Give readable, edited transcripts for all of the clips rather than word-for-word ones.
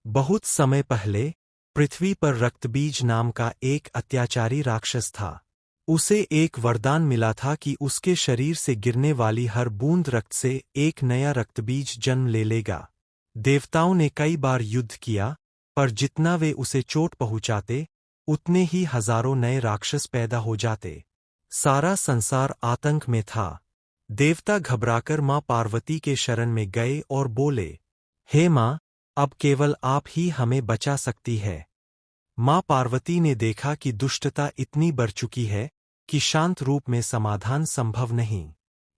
बहुत समय पहले पृथ्वी पर रक्तबीज नाम का एक अत्याचारी राक्षस था। उसे एक वरदान मिला था कि उसके शरीर से गिरने वाली हर बूंद रक्त से एक नया रक्तबीज जन्म ले लेगा। देवताओं ने कई बार युद्ध किया, पर जितना वे उसे चोट पहुंचाते, उतने ही हजारों नए राक्षस पैदा हो जाते। सारा संसार आतंक में था। देवता घबराकर मां पार्वती के शरण में गए और बोले, हे मां, अब केवल आप ही हमें बचा सकती है। मां पार्वती ने देखा कि दुष्टता इतनी बढ़ चुकी है कि शांत रूप में समाधान संभव नहीं।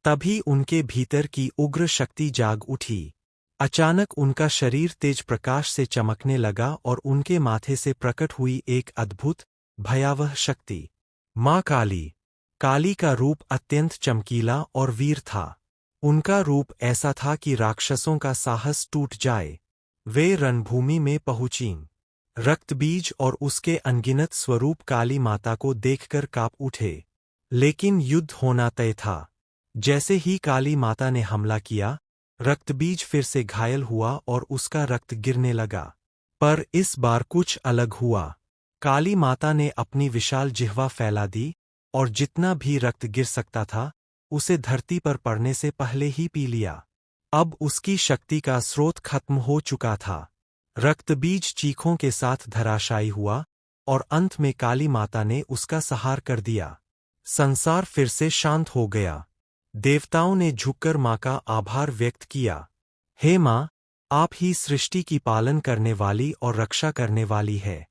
तभी उनके भीतर की उग्र शक्ति जाग उठी। अचानक उनका शरीर तेज प्रकाश से चमकने लगा और उनके माथे से प्रकट हुई एक अद्भुत, भयावह शक्ति। मां काली। काली का रूप अत्यंत चमकीला और वीर था। उनका रूप ऐसा था कि राक्षसों का साहस टूट जाए। वे रणभूमि में पहुंचीं। रक्तबीज और उसके अनगिनत स्वरूप काली माता को देखकर कांप उठे। लेकिन युद्ध होना तय था। जैसे ही काली माता ने हमला किया, रक्तबीज फिर से घायल हुआ और उसका रक्त गिरने लगा। पर इस बार कुछ अलग हुआ। काली माता ने अपनी विशाल जिह्वा फैला दी और जितना भी रक्त गिर सकता था, उसे धरती पर पड़ने से पहले ही पी लिया। अब उसकी शक्ति का स्रोत खत्म हो चुका था। रक्तबीज चीखों के साथ धराशायी हुआ और अंत में काली माता ने उसका संहार कर दिया। संसार फिर से शांत हो गया। देवताओं ने झुककर मां का आभार व्यक्त किया। हे मां, आप ही सृष्टि की पालन करने वाली और रक्षा करने वाली है।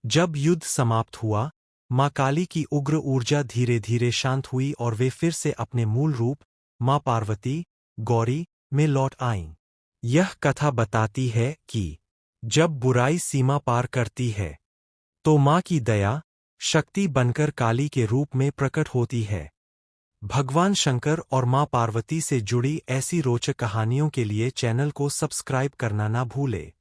जब युद्ध समाप्त हुआ, मां काली की उग्र ऊर्जा धीरे धीरे शांत हुई और वे फिर से अपने मूल रूप, मां पार्वती, गौरी, में लौट आईं। यह कथा बताती है कि जब बुराई सीमा पार करती है, तो मां की दया, शक्ति बनकर काली के रूप में प्रकट होती है। भगवान शंकर और मां पार्वती से जुड़ी ऐसी रोचक कहानियों के लिए चैनल को सब्सक्राइब करना ना भूले।